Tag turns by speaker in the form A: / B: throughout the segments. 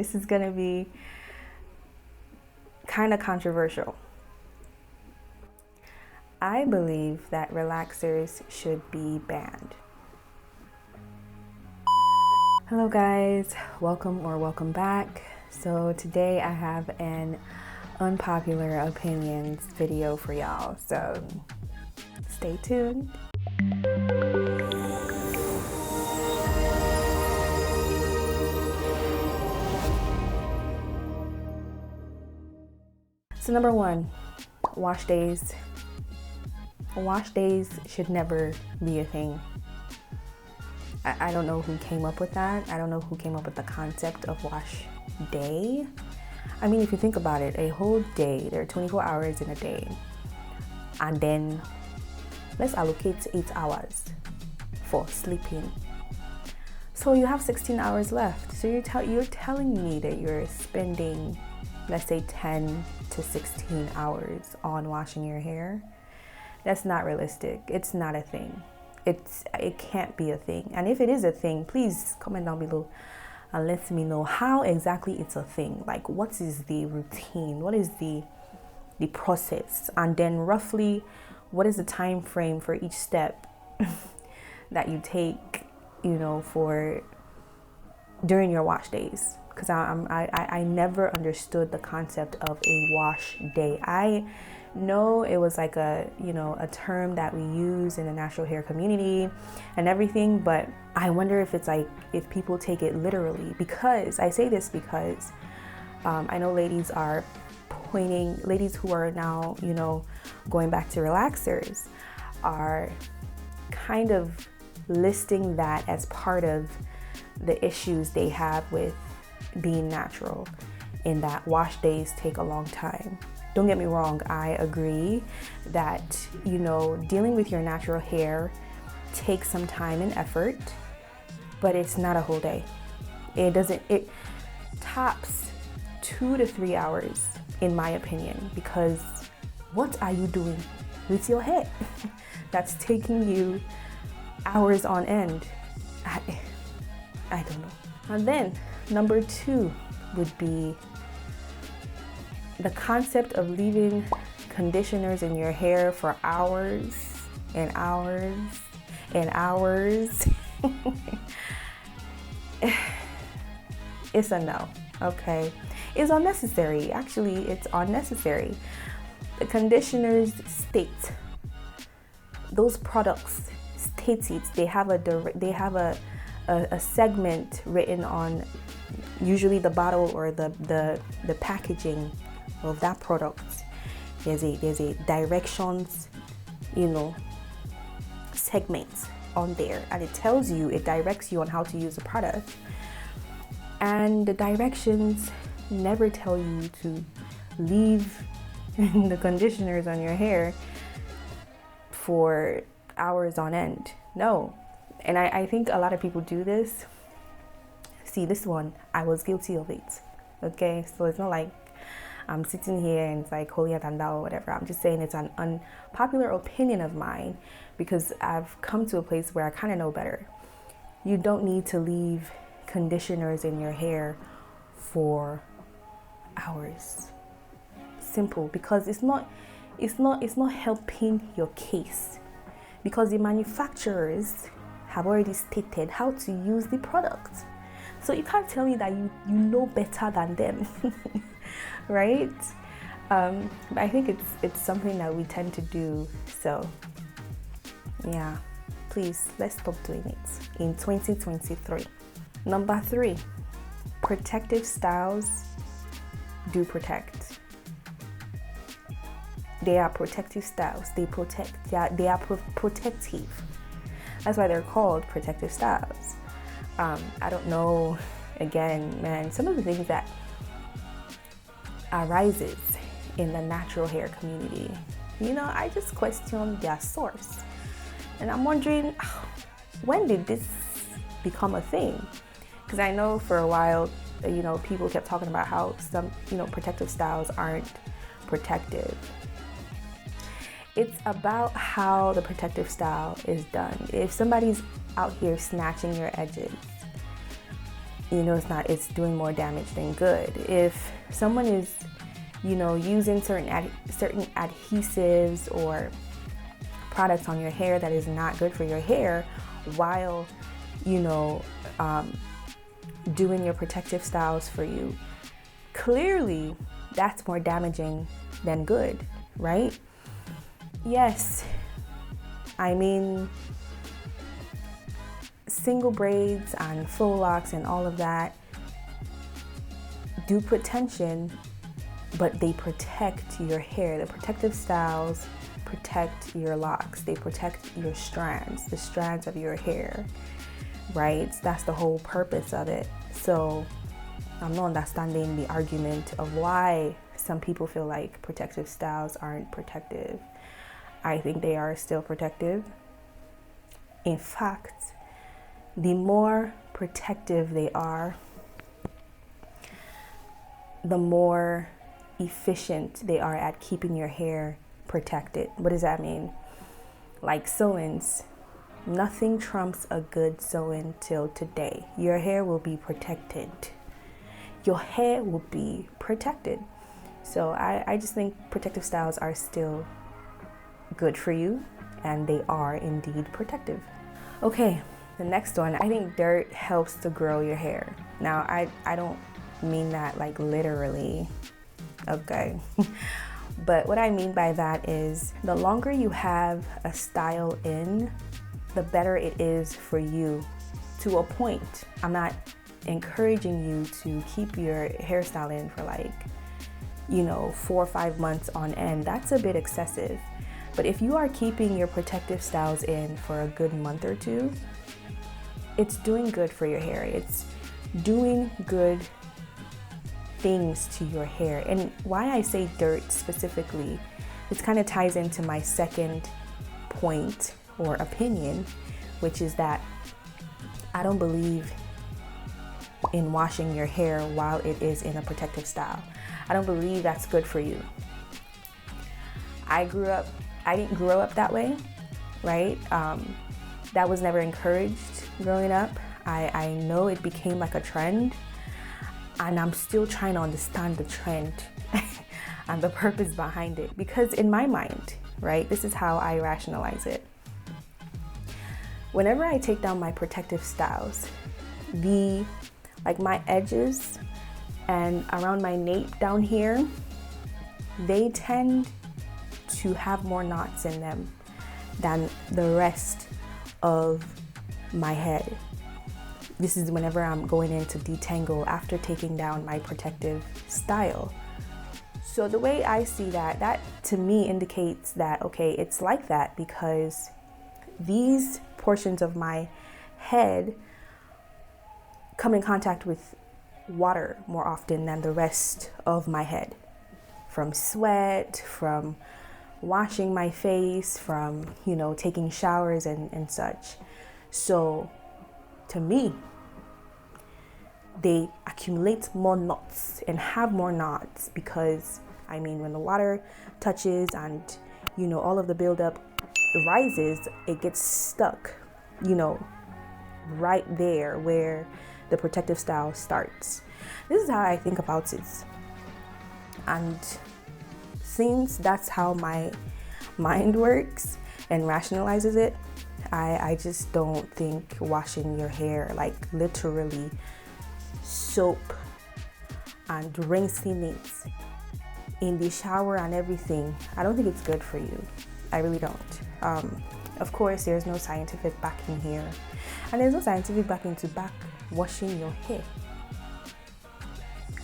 A: This is gonna be kind of controversial. I believe that relaxers should be banned. Hello guys, welcome back. So today I have an unpopular opinions video for y'all, so stay tuned. So number one, wash days. Wash days should never be a thing. I don't know who came up with that. I don't know who came up with the concept of wash day. I mean, if you think about it, a whole day, there are 24 hours in a day. And then let's allocate 8 hours for sleeping. So you have 16 hours left. So you're telling me that you're spending, let's say 10 to 16 hours on washing your hair. That's not realistic. It's not a thing. It can't be a thing. And if it is a thing, please comment down below and let me know how exactly it's a thing. Like, what is the routine? What is the process? And then roughly, what is the time frame for each step that you take, for during your wash days? Because I never understood the concept of a wash day. I know it was like a term that we use in the natural hair community and everything, but I wonder if it's like, if people take it literally. Because I say this because I know ladies who are now going back to relaxers are kind of listing that as part of the issues they have with being natural, in that wash days take a long time. Don't get me wrong, I agree that dealing with your natural hair takes some time and effort, but it's not a whole day. It tops 2 to 3 hours in my opinion, because what are you doing with your hair that's taking you hours on end? I don't know. And then number 2 would be the concept of leaving conditioners in your hair for hours and hours and hours. It's a no, okay? It's unnecessary. Actually, it's unnecessary. The conditioners state, those products state it. They have a segment written on usually the bottle or the packaging of that product. There's a directions segment on there, and it directs you on how to use the product. And the directions never tell you to leave the conditioners on your hair for hours on end. No. And I think a lot of people do this. See, this one, I was guilty of it. Okay, so it's not like I'm sitting here and it's like holier than thou or whatever. I'm just saying it's an unpopular opinion of mine, because I've come to a place where I kind of know better. You don't need to leave conditioners in your hair for hours. Simple, because it's not helping your case, because the manufacturers have already stated how to use the product. So you can't tell me that you know better than them, right? But I think it's something that we tend to do. So yeah, please, let's stop doing it in 2023. Number 3, protective styles do protect. They are protective styles. They protect. They are protective. That's why they're called protective styles. I don't know, again, man, some of the things that arises in the natural hair community, I just question their source. And I'm wondering, when did this become a thing? Because I know for a while, people kept talking about how some, protective styles aren't protective. It's about how the protective style is done. If somebody's out here snatching your edges, it's doing more damage than good. If someone is, using certain adhesives or products on your hair that is not good for your hair while, doing your protective styles for you, clearly that's more damaging than good, right? Yes, single braids and faux locks and all of that do put tension, but they protect your hair. The protective styles protect your locks. They protect your strands, the strands of your hair, right? That's the whole purpose of it. So I'm not understanding the argument of why some people feel like protective styles aren't protective. I think they are still protective. In fact, the more protective they are, the more efficient they are at keeping your hair protected. What does that mean? Like sew-ins. Nothing trumps a good sew-in till today. Your hair will be protected. Your hair will be protected. So I just think protective styles are still good for you, and they are indeed protective. Okay, the next one, I think dirt helps to grow your hair. Now, I don't mean that like literally, okay? But what I mean by that is the longer you have a style in, the better it is for you, to a point. I'm not encouraging you to keep your hairstyle in for 4 or 5 months on end. That's a bit excessive. But if you are keeping your protective styles in for a good month or two, it's doing good for your hair. It's doing good things to your hair. And why I say dirt specifically, it kind of ties into my second point or opinion, which is that I don't believe in washing your hair while it is in a protective style. I don't believe that's good for you. I didn't grow up that way, right? That was never encouraged growing up. I know it became like a trend, and I'm still trying to understand the trend and the purpose behind it. Because in my mind, right, this is how I rationalize it. Whenever I take down my protective styles, my edges and around my nape down here, they tend to have more knots in them than the rest of my head. This is whenever I'm going in to detangle after taking down my protective style. So the way I see that to me indicates that, okay, it's like that because these portions of my head come in contact with water more often than the rest of my head. From sweat, from washing my face, from, taking showers and such. So to me, they accumulate more knots and have more knots because, when the water touches and, all of the buildup rises, it gets stuck, right there where the protective style starts. This is how I think about it. And since that's how my mind works and rationalizes it, I just don't think washing your hair, literally soap and rinsing it in the shower and everything, I don't think it's good for you. I really don't. Of course, there's no scientific backing here, and there's no scientific backing to back washing your hair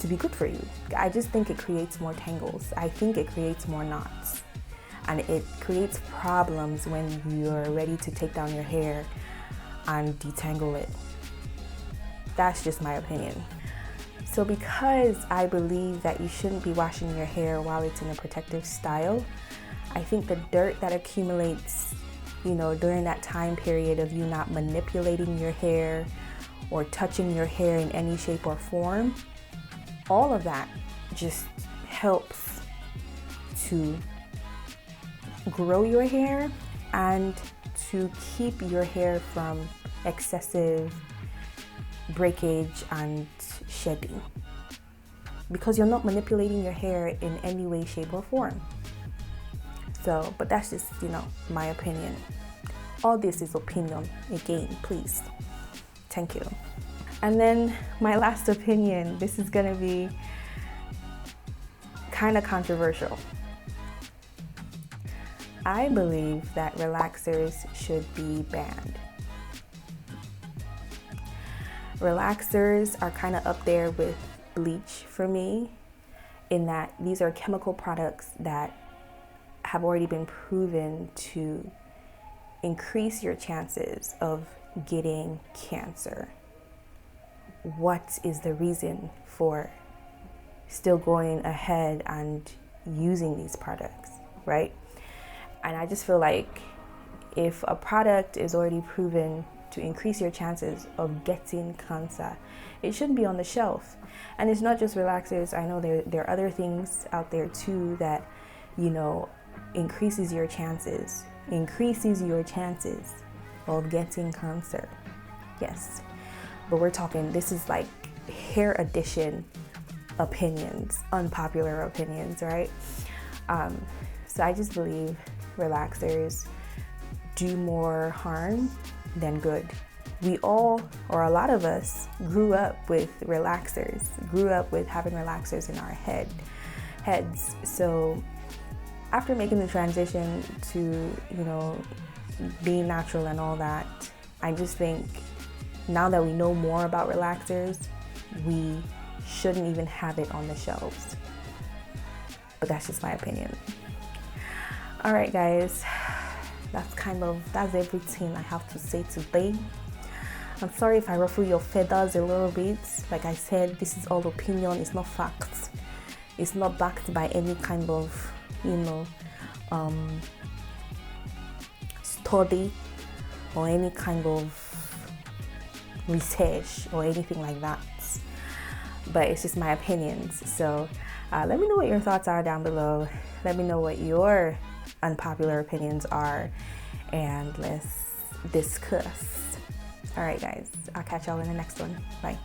A: to be good for you. I just think it creates more tangles. I think it creates more knots, and it creates problems when you're ready to take down your hair and detangle it. That's just my opinion. So because I believe that you shouldn't be washing your hair while it's in a protective style, I think the dirt that accumulates, during that time period of you not manipulating your hair or touching your hair in any shape or form, all of that just helps to grow your hair and to keep your hair from excessive breakage and shedding, because you're not manipulating your hair in any way, shape, or form. So, but that's just, my opinion. All this is opinion, again, please. Thank you. And then my last opinion, this is gonna be kind of controversial. I believe that relaxers should be banned. Relaxers are kind of up there with bleach for me, in that these are chemical products that have already been proven to increase your chances of getting cancer. What is the reason for still going ahead and using these products, right? And I just feel like if a product is already proven to increase your chances of getting cancer, it shouldn't be on the shelf. And it's not just relaxers. I know there are other things out there too that, increases your chances of getting cancer. Yes. But we're talking, this is like hair edition opinions, unpopular opinions, right? So I just believe relaxers do more harm than good. We all, or a lot of us, grew up with relaxers, grew up with having relaxers in our heads. So after making the transition to, being natural and all that, I just think now that we know more about relaxers, we shouldn't even have it on the shelves. But that's just my opinion. All right, guys, that's everything I have to say today. I'm sorry if I ruffle your feathers a little bit. Like I said, this is all opinion, it's not facts. It's not backed by any kind of, study or any kind of research or anything like that. But it's just my opinions. So let me know what your thoughts are down below. Let me know what your unpopular opinions are, and let's discuss. All right, guys, I'll catch y'all in the next one. Bye.